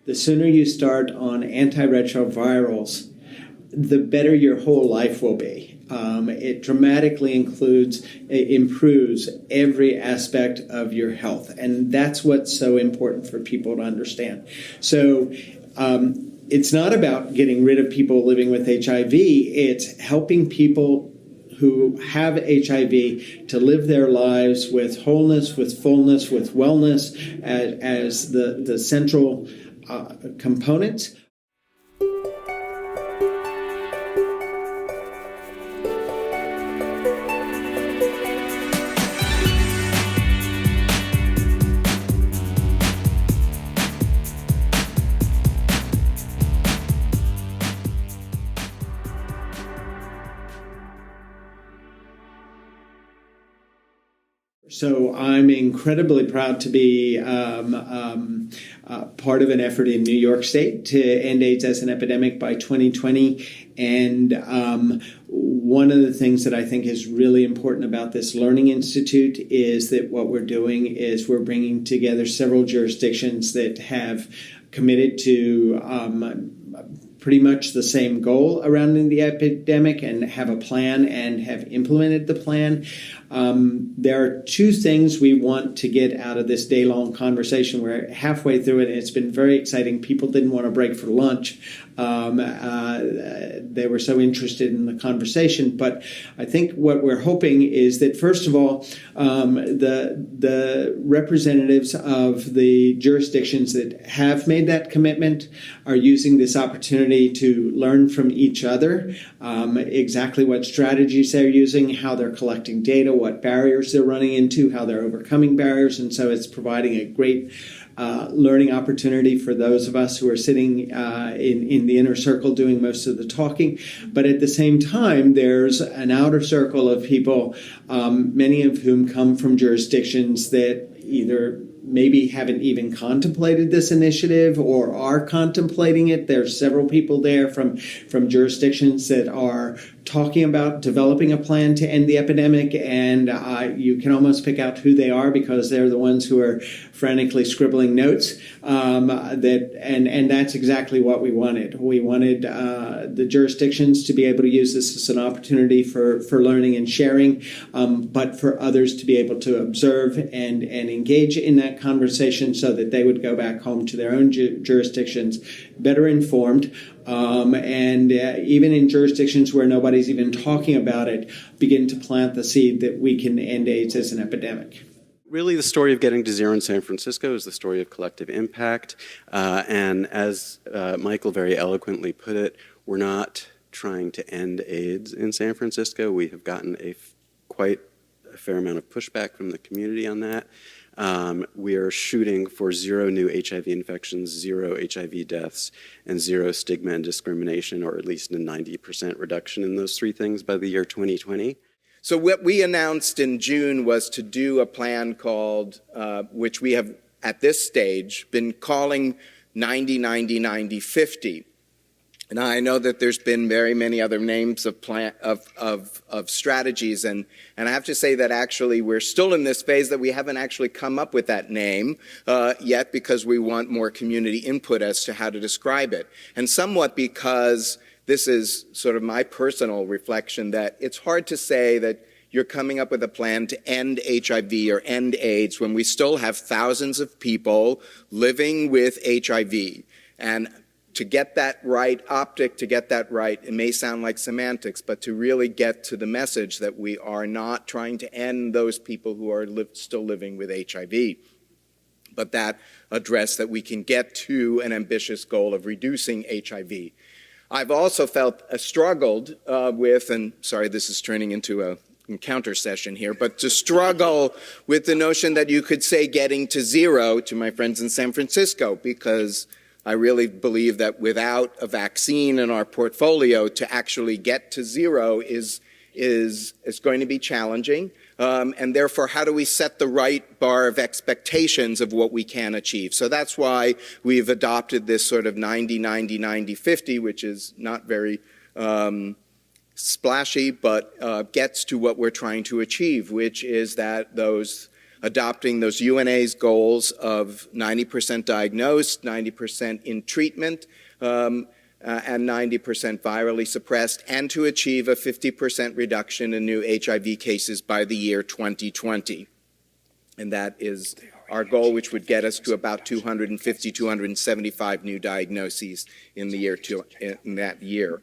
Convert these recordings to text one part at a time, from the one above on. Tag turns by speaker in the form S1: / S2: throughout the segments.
S1: The sooner you start on antiretrovirals, the better your whole life will be. It dramatically improves every aspect of your health. And that's what's so important for people to understand. So it's not about getting rid of people living with HIV. It's helping people who have HIV to live their lives with wholeness, with fullness, with wellness as the central components. So I'm incredibly proud to be part of an effort in New York State to end AIDS as an epidemic by 2020. And one of the things that I think is really important about this Learning Institute is that what we're doing is we're bringing together several jurisdictions that have committed to pretty much the same goal around the epidemic and have a plan and have implemented the plan. There are two things we want to get out of this day-long conversation. We're halfway through it, and it's been very exciting. People didn't want to break for lunch. They were so interested in the conversation. But I think what we're hoping is that, first of all, the representatives of the jurisdictions that have made that commitment are using this opportunity to learn from each other, exactly what strategies they're using, how they're collecting data, what barriers they're running into, how they're overcoming barriers. And so it's providing a great learning opportunity for those of us who are sitting in the inner circle doing most of the talking. But at the same time, there's an outer circle of people, many of whom come from jurisdictions that either maybe haven't even contemplated this initiative or are contemplating it. There's several people there from jurisdictions that are talking about developing a plan to end the epidemic, and you can almost pick out who they are because they're the ones who are frantically scribbling notes. And that's exactly what we wanted. We wanted the jurisdictions to be able to use this as an opportunity for learning and sharing, but for others to be able to observe and engage in that conversation so that they would go back home to their own jurisdictions better informed. And even in jurisdictions where nobody's even talking about it, begin to plant the seed that we can end AIDS as an epidemic.
S2: Really, the story of getting to zero in San Francisco is the story of collective impact. And as Michael very eloquently put it, we're not trying to end AIDS in San Francisco. We have gotten quite a fair amount of pushback from the community on that. We are shooting for zero new HIV infections, zero HIV deaths, and zero stigma and discrimination, or at least a 90% reduction in those three things by the year 2020.
S3: So what we announced in June was to do a plan called, which we have at this stage been calling 90-90-90-50. And I know that there's been very many other names of strategies, and I have to say that actually we're still in this phase that we haven't actually come up with that name yet, because we want more community input as to how to describe it. And somewhat because this is sort of my personal reflection that it's hard to say that you're coming up with a plan to end HIV or end AIDS when we still have thousands of people living with HIV. And to get that right optic, to get that right, it may sound like semantics, but to really get to the message that we are not trying to end those people who are still living with HIV, but that address that we can get to an ambitious goal of reducing HIV. I've also struggled with, and sorry, this is turning into a encounter session here, but to struggle with the notion that you could say getting to zero to my friends in San Francisco, because I really believe that without a vaccine in our portfolio, to actually get to zero is going to be challenging. And therefore, how do we set the right bar of expectations of what we can achieve? So that's why we've adopted this sort of 90-90-90-50, which is not very splashy, but gets to what we're trying to achieve, which is that those adopting those UNA's goals of 90% diagnosed, 90% in treatment, and 90% virally suppressed, and to achieve a 50% reduction in new HIV cases by the year 2020. And that is our goal, which would get us to about 250, 275 new diagnoses in the year in that year.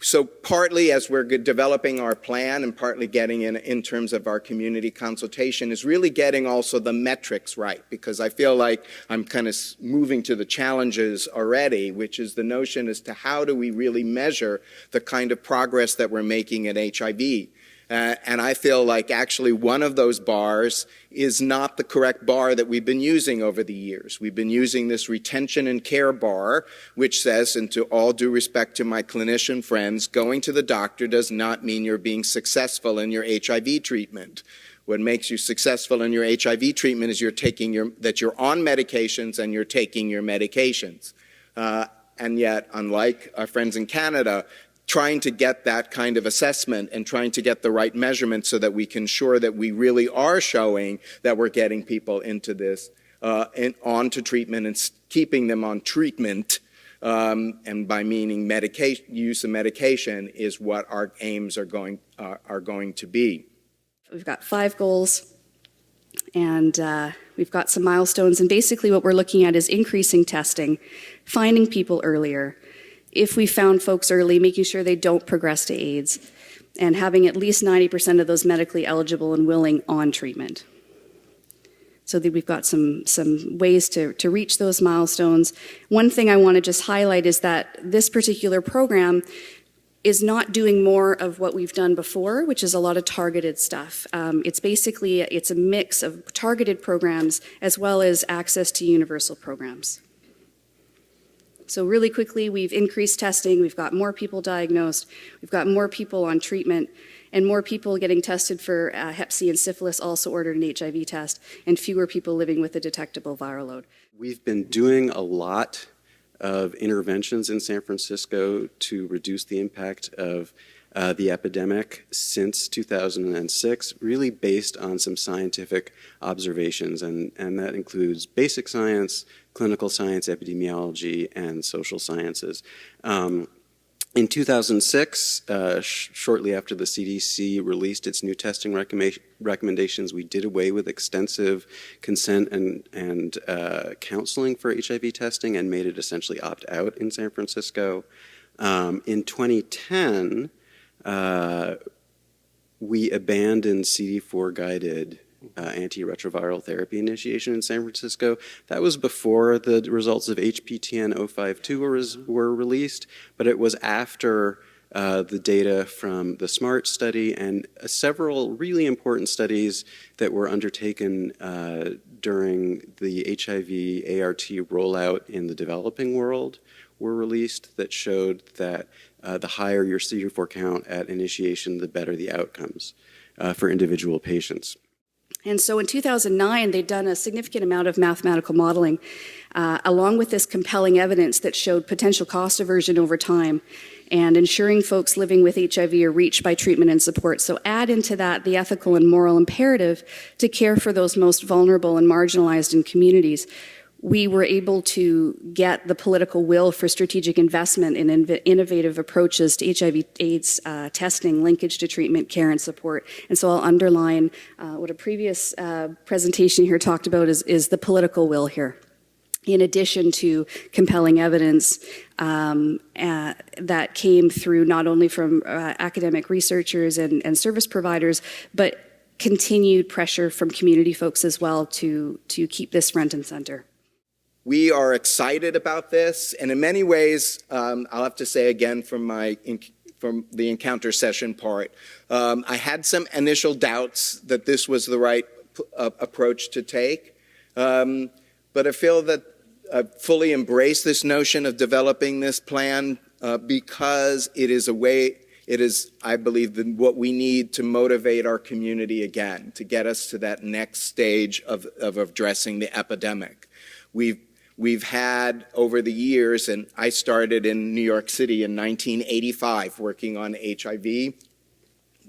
S3: So partly as we're developing our plan and partly getting in terms of our community consultation is really getting also the metrics right, because I feel like I'm kind of moving to the challenges already, which is the notion as to how do we really measure the kind of progress that we're making in HIV. And I feel like actually one of those bars is not the correct bar that we've been using over the years. We've been using this retention and care bar, which says, and to all due respect to my clinician friends, going to the doctor does not mean you're being successful in your HIV treatment. What makes you successful in your HIV treatment is that you're on medications and you're taking your medications. And yet, unlike our friends in Canada, trying to get that kind of assessment and trying to get the right measurement so that we can ensure that we really are showing that we're getting people into this and onto treatment and keeping them on treatment, and by meaning medication, use of medication, is what our aims are going to be.
S4: We've got 5 goals, and we've got some milestones, and basically what we're looking at is increasing testing, finding people earlier. If we found folks early, making sure they don't progress to AIDS, and having at least 90% of those medically eligible and willing on treatment. So that we've got some ways to reach those milestones. One thing I want to just highlight is that this particular program is not doing more of what we've done before, which is a lot of targeted stuff. It's a mix of targeted programs as well as access to universal programs. So really quickly, we've increased testing, we've got more people diagnosed, we've got more people on treatment, and more people getting tested for Hep C and syphilis, also ordered an HIV test, and fewer people living with a detectable viral load.
S2: We've been doing a lot of interventions in San Francisco to reduce the impact of the epidemic since 2006, really based on some scientific observations, and that includes basic science, clinical science, epidemiology, and social sciences. In 2006, shortly after the CDC released its new testing recommendations, we did away with extensive consent and counseling for HIV testing and made it essentially opt-out in San Francisco. In 2010, we abandoned CD4-guided antiretroviral therapy initiation in San Francisco. That was before the results of HPTN 052 were released, but it was after the data from the SMART study and several really important studies that were undertaken during the HIV ART rollout in the developing world were released that showed that the higher your CD4 count at initiation, the better the outcomes for individual patients.
S4: And so in 2009, they'd done a significant amount of mathematical modeling, along with this compelling evidence that showed potential cost aversion over time and ensuring folks living with HIV are reached by treatment and support. So add into that the ethical and moral imperative to care for those most vulnerable and marginalized in communities. We were able to get the political will for strategic investment in innovative approaches to HIV/AIDS testing, linkage to treatment, care, and support. And so I'll underline what a previous presentation here talked about is the political will here. In addition to compelling evidence that came through not only from academic researchers and service providers, but continued pressure from community folks as well to keep this front and center.
S3: We are excited about this, and in many ways, I'll have to say again from the encounter session part, I had some initial doubts that this was the right approach to take, but I feel that I fully embrace this notion of developing this plan because it is, I believe, what we need to motivate our community again, to get us to that next stage of addressing the epidemic. We've had over the years, and I started in New York City in 1985 working on HIV.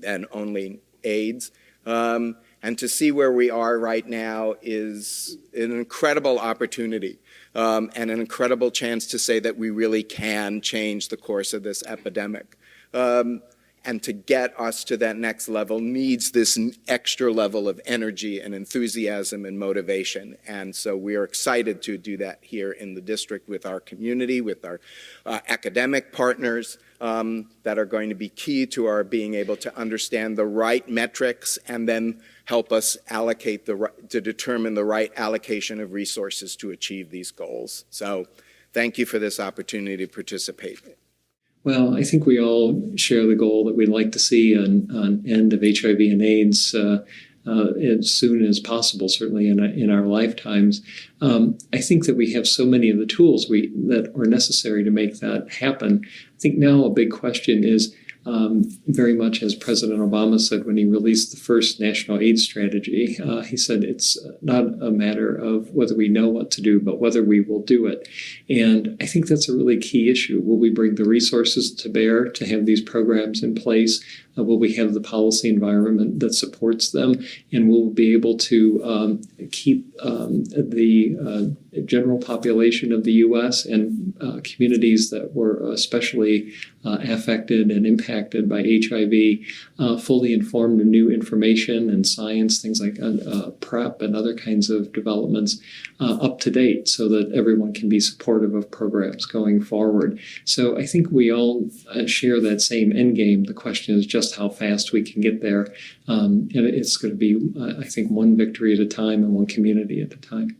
S3: than only AIDS. And to see where we are right now is an incredible opportunity and an incredible chance to say that we really can change the course of this epidemic. And to get us to that next level needs this extra level of energy and enthusiasm and motivation. And so we are excited to do that here in the district with our community, with our academic partners that are going to be key to our being able to understand the right metrics and then help us allocate to determine the right allocation of resources to achieve these goals. So thank you for this opportunity to participate.
S5: Well, I think we all share the goal that we'd like to see an end of HIV and AIDS as soon as possible, certainly in our lifetimes. I think that we have so many of the tools that are necessary to make that happen. I think now a big question is very much as President Obama said when he released the first national AIDS strategy. He said it's not a matter of whether we know what to do, but whether we will do it. And I think that's a really key issue. Will we bring the resources to bear to have these programs in place? Will we have the policy environment that supports them? And will we be able to keep the general population of the U.S. and communities that were especially affected and impacted by HIV fully informed of new information and science, things like PrEP and other kinds of developments up to date so that everyone can be supportive of programs going forward. So I think we all share that same end game. The question is just how fast we can get there. And it's going to be, I think, one victory at a time and one community at a time.